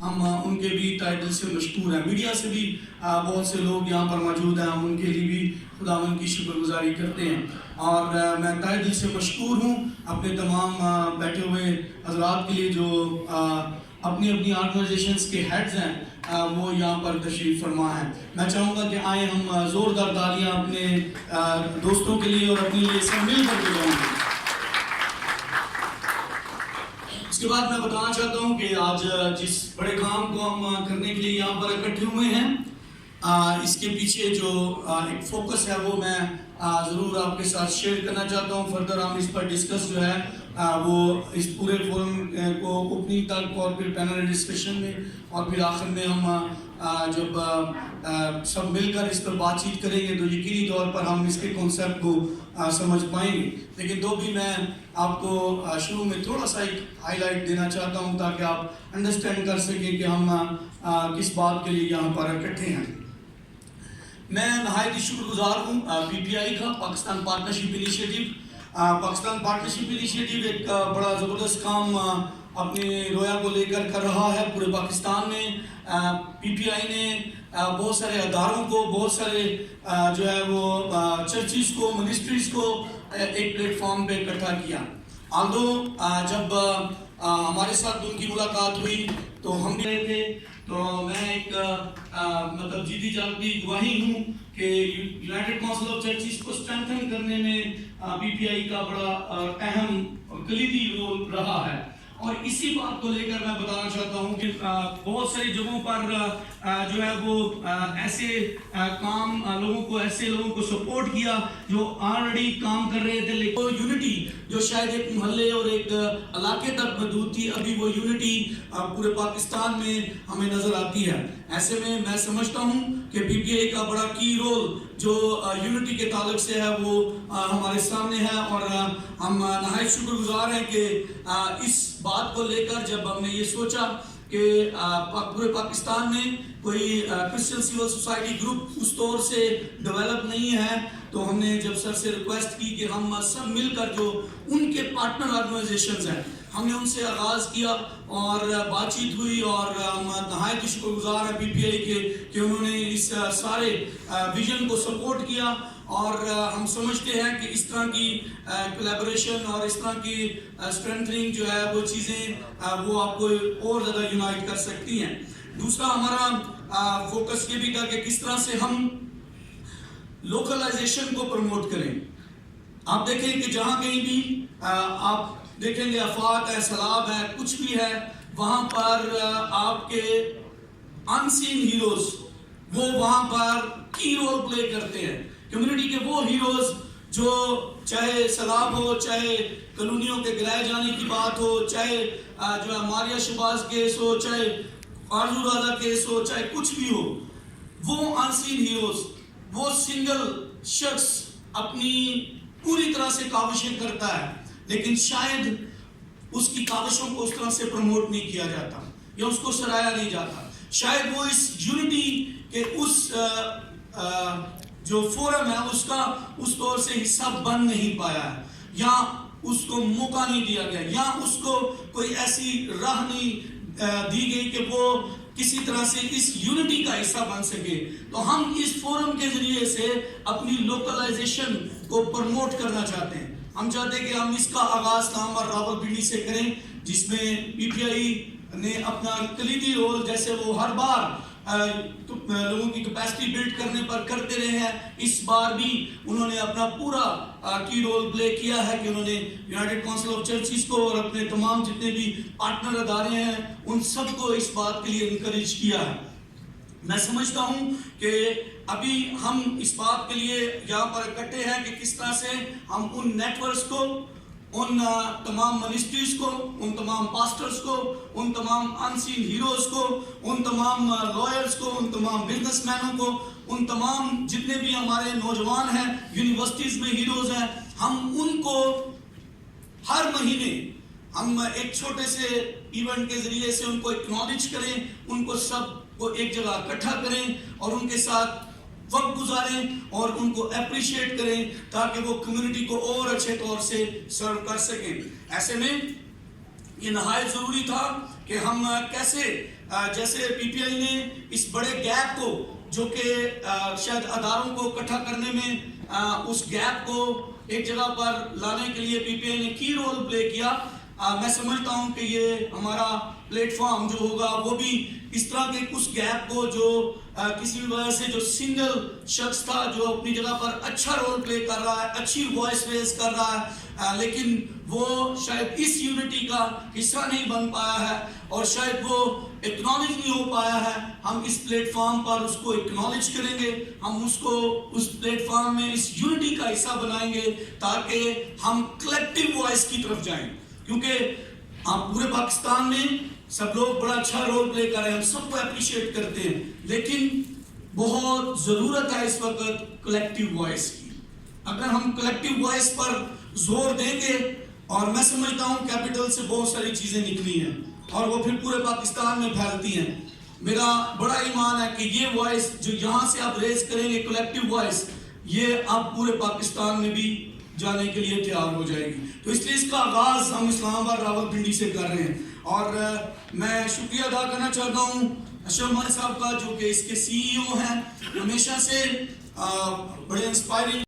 ہم ان کے بھی تہہ دل سے مشکور ہیں. میڈیا سے بھی بہت سے لوگ یہاں پر موجود ہیں, ہم ان کے لیے بھی خداوند کی شکر گزاری کرتے ہیں. اور میں تہہ دل سے مشکور ہوں اپنے تمام بیٹھے ہوئے حضرات کے لیے جو اپنی اپنی آرگنائزیشنز کے ہیڈز ہیں, وہ یہاں پر تشریف فرما ہیں. میں چاہوں گا کہ آئیں ہم زوردار تالیاں اپنے دوستوں کے لیے اور اپنے لیے سب مل کر کے جائیں گے. اس کے بعد میں بتانا چاہتا ہوں کہ آج جس بڑے کام کو ہم کرنے کے لیے یہاں پر اکٹھے ہوئے ہیں, اس کے پیچھے جو ایک فوکس ہے وہ میں ضرور آپ کے ساتھ شیئر کرنا چاہتا ہوں. فردر ہم اس پر ڈسکس جو ہے وہ اس پورے فورم کو اوپننگ تک اور پھر پینل ڈسکشن میں اور پھر آخر میں ہم جب سب مل کر اس پر بات چیت کریں گے تو یقینی طور پر ہم اس کے کنسیپٹ کو سمجھ پائیں گے. لیکن تو بھی میں آپ کو شروع میں تھوڑا سا ایک ہائی لائٹ دینا چاہتا ہوں تاکہ آپ انڈرسٹینڈ کر سکیں کہ ہم کس بات کے لیے یہاں پر اکٹھے ہیں. میں نہایت ہی شکر گزار ہوں پی پی آئی کا, Pakistan partnership initiative. Pakistan partnership initiative ایک بڑا زبردست کام اپنے رویا کو لے کر رہا ہے پورے پاکستان میں. پی پی آئی نے بہت سارے اداروں کو, بہت سارے جو ہے وہ چرچز کو, منسٹریز کو ایک پلیٹ فارم پہ اکٹھا کیا. آلدو جب ہمارے ساتھ ان کی ملاقات ہوئی تو ہم بھی رہے تھے, تو میں ایک مطلب جیتی جاگتی گواہی ہوں کہ یونائٹڈ کونسل آف چرچز کو اسٹرینتھن کرنے میں پی پی آئی کا بڑا اہم اور کلیدی رول رہا ہے. اور اسی بات کو لے کر میں بتانا چاہتا ہوں کہ بہت ساری جگہوں پر جو ہے وہ ایسے کام ایسے لوگوں کو سپورٹ کیا جو آلریڈی کام کر رہے تھے, لیکن وہ یونٹی جو شاید ایک محلے اور ایک علاقے تک محدود تھی, ابھی وہ یونٹی پورے پاکستان میں ہمیں نظر آتی ہے. ایسے میں سمجھتا ہوں کہ پی پی آئی کا بڑا کی رول جو یونٹی کے تعلق سے ہے وہ ہمارے سامنے ہے. اور ہم نہایت شکر گزار ہیں کہ اس بات کو لے کر جب ہم نے یہ سوچا کہ پورے پاکستان میں کوئی کرسچن سیول سوسائٹی گروپ اس طور سے ڈیولپ نہیں ہے, تو ہم نے جب سر سے ریکویسٹ کی کہ ہم سب مل کر جو ان کے پارٹنر آرگنائزیشنز ہیں ہم نے ان سے آغاز کیا اور بات چیت ہوئی. اور ہم نہایت شکر گزار ہیں پی پی آئی کے کہ انہوں نے اس سارے ویژن کو سپورٹ کیا. اور ہم سمجھتے ہیں کہ اس طرح کی کولیبوریشن اور اس طرح کی اسٹرینتھنگ جو ہے وہ چیزیں وہ آپ کو اور زیادہ یونائٹ کر سکتی ہیں. دوسرا ہمارا فوکس یہ بھی تھا کہ کس طرح سے ہم لوکلائزیشن کو پروموٹ کریں. آپ دیکھیں کہ جہاں کہیں بھی آپ دیکھیں گے افات ہے, سیلاب ہے, کچھ بھی ہے, وہاں پر آپ کے ان سین ہیروز وہ وہاں پر کی رول پلے کرتے ہیں. کمیونٹی کے وہ ہیروز جو چاہے سیلاب ہو, چاہے کالونیوں کے گرائے جانے کی بات ہو, چاہے جو ہے ماریہ شباز کیس ہو, چاہے آرزو رازا کیس ہو, چاہے کچھ بھی ہو, وہ ان سین ہیروز, وہ سنگل شخص اپنی پوری طرح سے کاوشیں کرتا ہے, لیکن شاید اس کی کاوشوں کو اس طرح سے پروموٹ نہیں کیا جاتا یا اس کو سراہا نہیں جاتا. شاید وہ اس یونٹی کے اس جو فورم ہے اس کا اس طور سے حصہ بن نہیں پایا ہے, یا اس کو موقع نہیں دیا گیا, یا اس کو کوئی ایسی راہ نہیں دی گئی کہ وہ کسی طرح سے اس یونٹی کا حصہ بن سکے. تو ہم اس فورم کے ذریعے سے اپنی لوکلائزیشن کو پروموٹ کرنا چاہتے ہیں. ہم چاہتے ہیں کہ ہم اس کا آغاز نامور راولپنڈی سے کریں, جس میں پی پی آئی نے اپنا کلیدی رول جیسے وہ ہر بار لوگوں کی کیپیسٹی بلڈ کرنے پر کرتے رہے ہیں, اس بار بھی انہوں نے اپنا پورا کی رول پلے کیا ہے کہ انہوں نے یونائٹڈ کونسل آف چرچز کو اور اپنے تمام جتنے بھی پارٹنر ادارے ہیں ان سب کو اس بات کے لیے انکریج کیا ہے. میں سمجھتا ہوں کہ ابھی ہم اس بات کے لیے یہاں پر اکٹھے ہیں کہ کس طرح سے ہم ان نیٹ ورکس کو, ان تمام منسٹریز کو, ان تمام پاسٹرز کو, ان تمام ان سین ہیروز کو, ان تمام لائرز کو, ان تمام بزنس مینوں کو, ان تمام جتنے بھی ہمارے نوجوان ہیں یونیورسٹیز میں ہیروز ہیں, ہم ان کو ہر مہینے ہم ایک چھوٹے سے ایونٹ کے ذریعے سے ان کو اکنالج کریں, ان کو سب کو ایک جگہ اکٹھا کریں اور ان کے ساتھ وقت گزاریں اور ان کو اپریشیٹ کریں تاکہ وہ کمیونٹی کو اور اچھے طور سے سرو کر سکیں. ایسے میں یہ نہایت ضروری تھا کہ ہم کیسے جیسے پی پی آئی نے اس بڑے گیپ کو جو کہ شاید اداروں کو اکٹھا کرنے میں اس گیپ کو ایک جگہ پر لانے کے لیے پی پی آئی نے کی رول پلے کیا. میں سمجھتا ہوں کہ یہ ہمارا پلیٹ فارم جو ہوگا وہ بھی اس طرح کے کچھ گیپ کو جو کسی بھی وجہ سے جو سنگل شخص تھا جو اپنی جگہ پر اچھا رول پلے کر رہا ہے, اچھی وائس ریز کر رہا ہے, لیکن وہ شاید اس یونٹی کا حصہ نہیں بن پایا ہے اور شاید وہ اکنالج نہیں ہو پایا ہے. ہم اس پلیٹ فارم پر اس کو اکنالج کریں گے, ہم اس کو اس پلیٹ فارم میں اس یونٹی کا حصہ بنائیں گے تاکہ ہم کلیکٹیو وائس کی طرف جائیں, کیونکہ ہم پورے پاکستان میں سب لوگ بڑا اچھا رول پلے کر رہے ہیں, ہم سب کو اپریشیٹ کرتے ہیں, لیکن بہت ضرورت ہے اس وقت کلیکٹیو وائس کی. اگر ہم کلیکٹیو وائس پر زور دیں گے, اور میں سمجھتا ہوں کیپٹل سے بہت ساری چیزیں نکلی ہیں اور وہ پھر پورے پاکستان میں پھیلتی ہیں. میرا بڑا ایمان ہے کہ یہ وائس جو یہاں سے آپ ریز کریں گے کلیکٹیو وائس, یہ آپ پورے پاکستان میں بھی جانے کے لیے تیار ہو جائے گی. تو اس لیے اس کا آغاز ہم اسلام آباد راولپنڈی سے کر رہے ہیں, اور میں شکریہ ادا کرنا چاہتا ہوں اشرف مانی صاحب کا جو کہ اس کے سی ای او ہیں. ہمیشہ سے بڑے انسپائرنگ